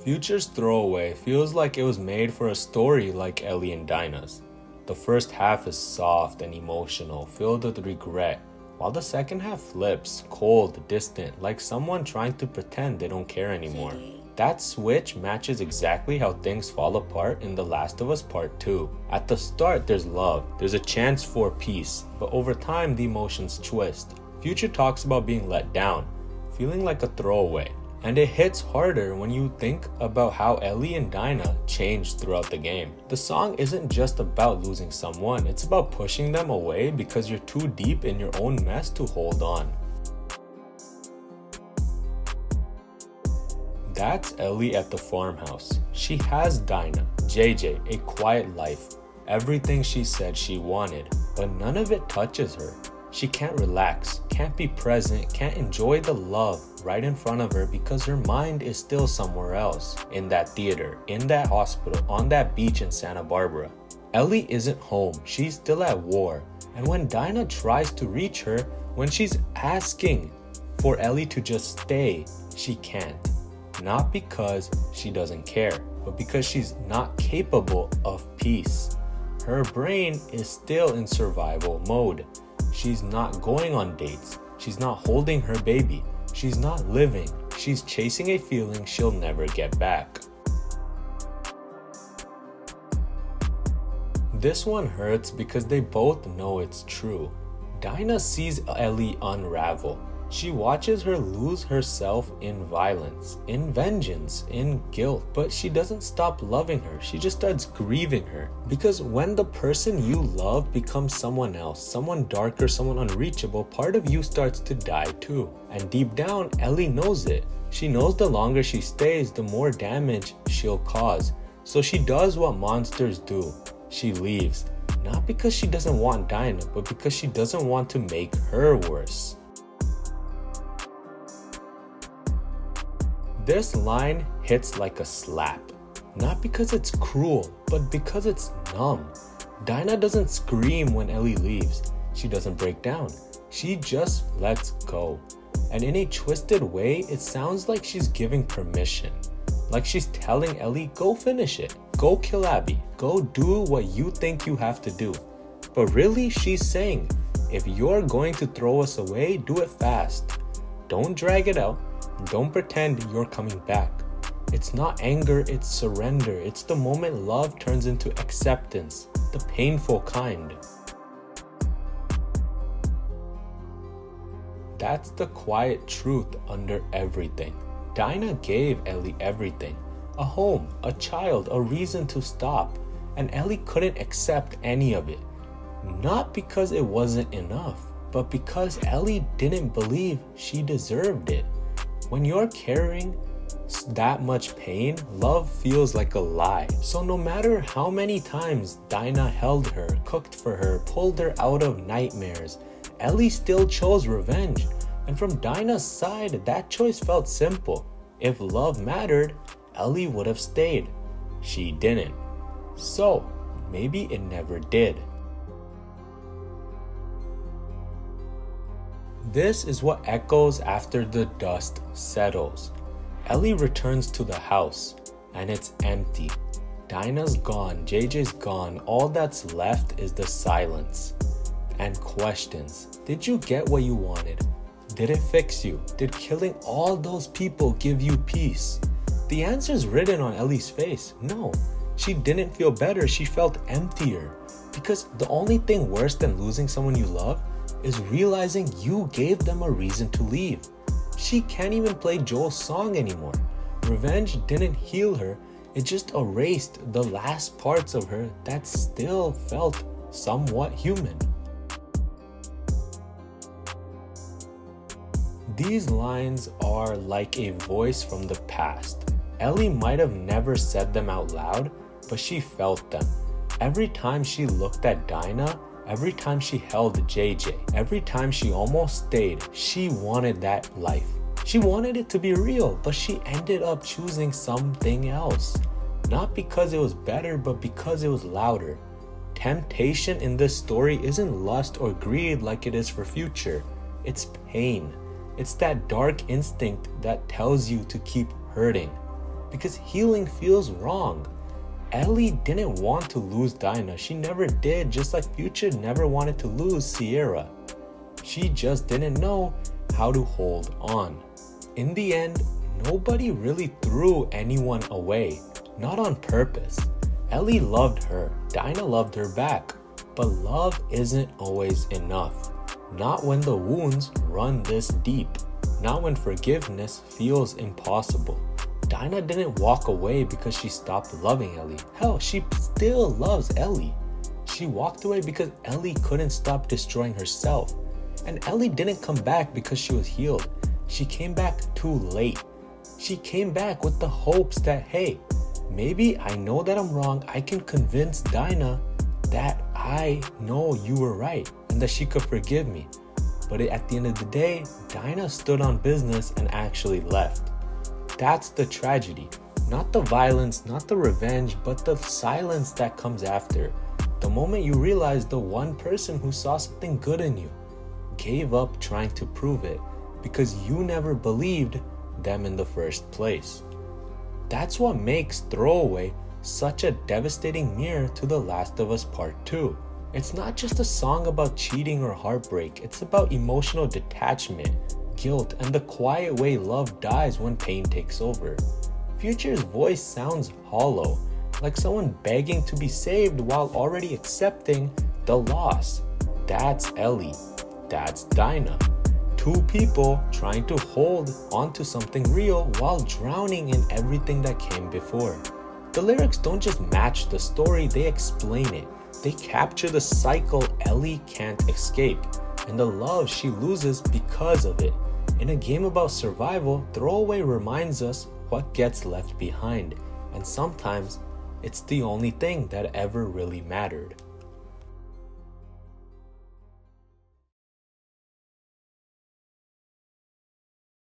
Future's Throwaway feels like it was made for a story like Ellie and Dina's. The first half is soft and emotional, filled with regret, while the second half flips, cold, distant, like someone trying to pretend they don't care anymore. That switch matches exactly how things fall apart in The Last of Us Part 2. At the start there's love, there's a chance for peace, but over time the emotions twist. Future talks about being let down, feeling like a throwaway. And it hits harder when you think about how Ellie and Dina changed throughout the game. The song isn't just about losing someone, it's about pushing them away because you're too deep in your own mess to hold on. That's Ellie at the farmhouse. She has Dina, JJ, a quiet life, everything she said she wanted, but none of it touches her. She can't relax, can't be present, can't enjoy the love right in front of her because her mind is still somewhere else. In that theater, in that hospital, on that beach in Santa Barbara. Ellie isn't home, she's still at war. And when Dina tries to reach her, when she's asking for Ellie to just stay, she can't. Not because she doesn't care, but because she's not capable of peace. Her brain is still in survival mode. She's not going on dates. She's not holding her baby. She's not living. She's chasing a feeling she'll never get back. This one hurts because they both know it's true. Dina sees Ellie unravel. She watches her lose herself in violence, in vengeance, in guilt, but she doesn't stop loving her, she just starts grieving her. Because when the person you love becomes someone else, someone darker, someone unreachable, part of you starts to die too. And deep down, Ellie knows it. She knows the longer she stays, the more damage she'll cause. So she does what monsters do. She leaves, not because she doesn't want Dina, but because she doesn't want to make her worse. This line hits like a slap, not because it's cruel, but because it's numb. Dina doesn't scream when Ellie leaves. She doesn't break down. She just lets go. And in a twisted way, it sounds like she's giving permission. Like she's telling Ellie, go finish it. Go kill Abby. Go do what you think you have to do. But really, she's saying, if you're going to throw us away, do it fast. Don't drag it out. Don't pretend you're coming back. It's not anger, it's surrender. It's the moment love turns into acceptance, the painful kind. That's the quiet truth under everything. Dina gave Ellie everything. A home, a child, a reason to stop. And Ellie couldn't accept any of it. Not because it wasn't enough, but because Ellie didn't believe she deserved it. When you're carrying that much pain, love feels like a lie. So no matter how many times Dina held her, cooked for her, pulled her out of nightmares, Ellie still chose revenge. And from Dina's side, that choice felt simple. If love mattered, Ellie would have stayed. She didn't. So maybe it never did. This is what echoes after the dust settles. Ellie returns to the house, and it's empty. Dina's gone, JJ's gone, all that's left is the silence. And questions. Did you get what you wanted? Did it fix you? Did killing all those people give you peace? The answer's written on Ellie's face. No, she didn't feel better, she felt emptier. Because the only thing worse than losing someone you love is realizing you gave them a reason to leave. She can't even play Joel's song anymore. Revenge didn't heal her, it just erased the last parts of her that still felt somewhat human. These lines are like a voice from the past. Ellie might have never said them out loud, but she felt them. Every time she looked at Dina, every time she held JJ, every time she almost stayed, she wanted that life. She wanted it to be real, but she ended up choosing something else. Not because it was better, but because it was louder. Temptation in this story isn't lust or greed like it is for Future. It's pain. It's that dark instinct that tells you to keep hurting. because healing feels wrong. Ellie didn't want to lose Dina. She never did, just like Future never wanted to lose Sierra. She just didn't know how to hold on. In the end, nobody really threw anyone away, not on purpose. Ellie loved her, Dina loved her back, but love isn't always enough. Not when the wounds run this deep, not when forgiveness feels impossible. Dina didn't walk away because she stopped loving Ellie. Hell, she still loves Ellie. She walked away because Ellie couldn't stop destroying herself. And Ellie didn't come back because she was healed. She came back too late. She came back with the hopes that, hey, maybe I know that I'm wrong. I can convince Dina that I know you were right and that she could forgive me. But at the end of the day, Dina stood on business and actually left. That's the tragedy. Not the violence, not the revenge, but the silence that comes after. The moment you realize the one person who saw something good in you gave up trying to prove it because you never believed them in the first place. That's what makes Throwaway such a devastating mirror to The Last of Us Part 2. It's not just a song about cheating or heartbreak, it's about emotional detachment, guilt, and the quiet way love dies when pain takes over. Future's voice sounds hollow, like someone begging to be saved while already accepting the loss. That's Ellie. That's Dina. Two people trying to hold onto something real while drowning in everything that came before. The lyrics don't just match the story, they explain it. They capture the cycle Ellie can't escape and the love she loses because of it. In a game about survival, Throwaway reminds us what gets left behind, and sometimes it's the only thing that ever really mattered.